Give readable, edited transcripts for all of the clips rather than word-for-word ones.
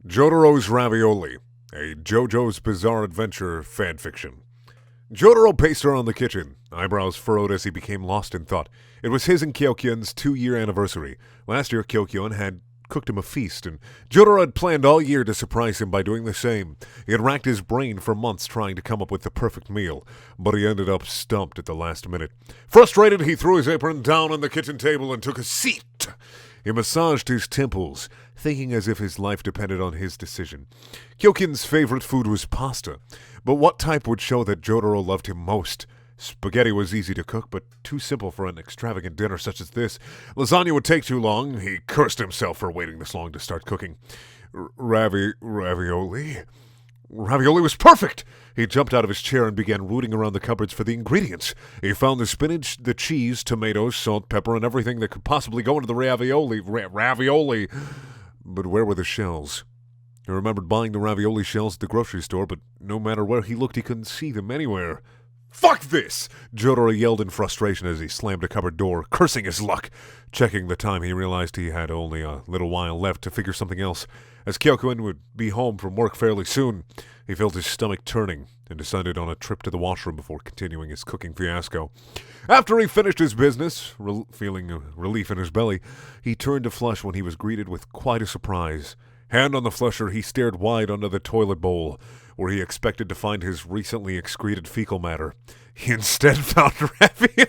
Jotaro's Ravioli, a JoJo's Bizarre Adventure fanfiction. Jotaro paced around the kitchen, eyebrows furrowed as he became lost in thought. It was his and Kyokyun's 2-year anniversary. Last year, Kyokyun had cooked him a feast, and Jotaro had planned all year to surprise him by doing the same. He had racked his brain for months trying to come up with the perfect meal, but he ended up stumped at the last minute. Frustrated, he threw his apron down on the kitchen table and took a seat. He massaged his temples, thinking as if his life depended on his decision. Kyokyun's favorite food was pasta, but what type would show that Jotaro loved him most? Spaghetti was easy to cook, but too simple for an extravagant dinner such as this. Lasagna would take too long. He cursed himself for waiting this long to start cooking. Ravioli? Ravioli was perfect! He jumped out of his chair and began rooting around the cupboards for the ingredients. He found the spinach, the cheese, tomatoes, salt, pepper, and everything that could possibly go into the ravioli. But where were the shells? He remembered buying the ravioli shells at the grocery store, but no matter where he looked, he couldn't see them anywhere. "Fuck this!" Jotaro yelled in frustration as he slammed a cupboard door, cursing his luck. Checking the time, he realized he had only a little while left to figure something else. As Kyokyun would be home from work fairly soon, he felt his stomach turning and decided on a trip to the washroom before continuing his cooking fiasco. After he finished his business, feeling relief in his belly, he turned to flush when he was greeted with quite a surprise. Hand on the flusher, he stared wide under the toilet bowl, where he expected to find his recently excreted fecal matter. He instead found ravioli.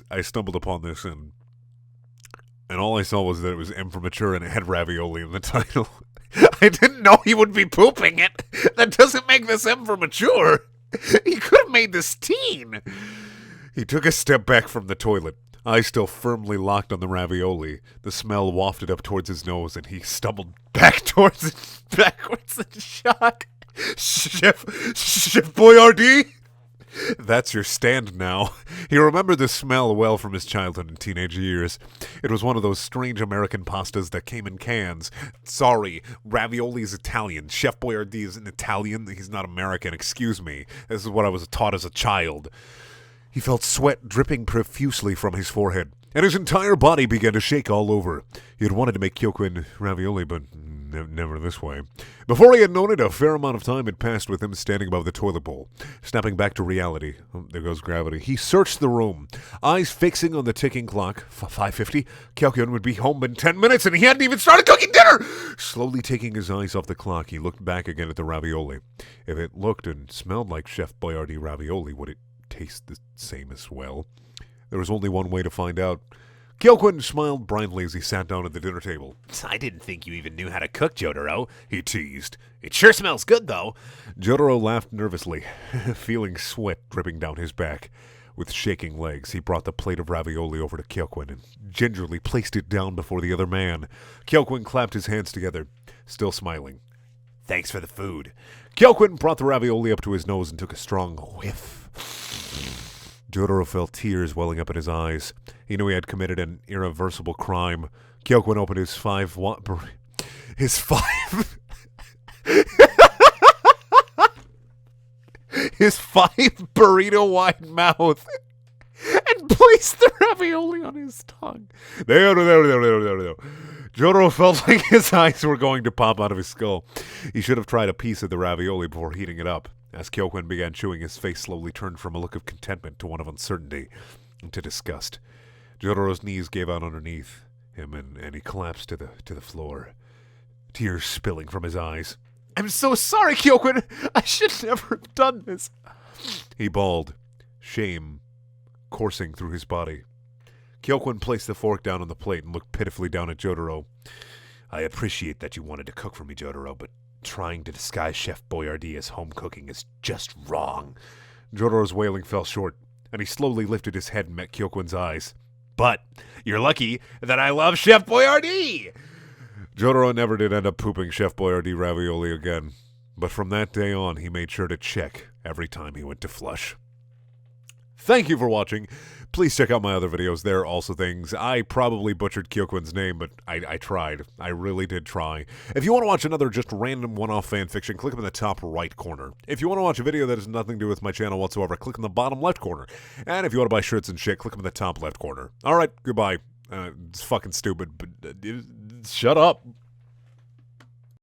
I stumbled upon this and all I saw was that it was M for mature and it had ravioli in the title. I didn't know he would be pooping it. That doesn't make this M for mature. He could have made this teen. He took a step back from the toilet, eyes still firmly locked on the ravioli. The smell wafted up towards his nose, and he stumbled backwards in shock. Chef Boyardee? That's your stand now. He remembered the smell well from his childhood and teenage years. It was one of those strange American pastas that came in cans. Sorry, ravioli is Italian. Chef Boyardee isn't Italian. He's not American. Excuse me. This is what I was taught as a child. He felt sweat dripping profusely from his forehead, and his entire body began to shake all over. He had wanted to make Kyokyun ravioli, but never this way. Before he had known it, a fair amount of time had passed with him standing above the toilet bowl. Snapping back to reality. Oh, there goes gravity. He searched the room, eyes fixing on the ticking clock. 5:50. Kyokyun would be home in 10 minutes, and he hadn't even started cooking dinner! Slowly taking his eyes off the clock, he looked back again at the ravioli. If it looked and smelled like Chef Boyardee ravioli, would it taste the same as well? There was only one way to find out. Kyokyun smiled brightly as he sat down at the dinner table. "I didn't think you even knew how to cook, Jotaro," he teased. "It sure smells good, though." Jotaro laughed nervously, feeling sweat dripping down his back. With shaking legs, he brought the plate of ravioli over to Kyokyun and gingerly placed it down before the other man. Kyokyun clapped his hands together, still smiling. "Thanks for the food." Kyokyun brought the ravioli up to his nose and took a strong whiff. Jotaro felt tears welling up in his eyes. He knew he had committed an irreversible crime. Kyokyun opened his his 5 burrito-wide mouth and placed the ravioli on his tongue. There. Jotaro felt like his eyes were going to pop out of his skull. He should have tried a piece of the ravioli before heating it up. As Kyokyun began chewing, his face slowly turned from a look of contentment to one of uncertainty and to disgust. Jotaro's knees gave out underneath him, and he collapsed to the floor, tears spilling from his eyes. "I'm so sorry, Kyokyun! I should never have done this!" He bawled, shame coursing through his body. Kyokyun placed the fork down on the plate and looked pitifully down at Jotaro. "I appreciate that you wanted to cook for me, Jotaro, but trying to disguise Chef Boyardee as home cooking is just wrong." Jotaro's wailing fell short, and he slowly lifted his head and met Kyokyun's eyes. "But you're lucky that I love Chef Boyardee!" Jotaro never did end up pooping Chef Boyardee ravioli again, but from that day on, he made sure to check every time he went to flush. Thank you for watching. Please check out my other videos. There are also things. I probably butchered Kyokun's name, but I tried. I really did try. If you want to watch another just random one-off fanfiction, click up in the top right corner. If you want to watch a video that has nothing to do with my channel whatsoever, click in the bottom left corner. And if you want to buy shirts and shit, click up in the top left corner. All right, goodbye. It's fucking stupid, but shut up.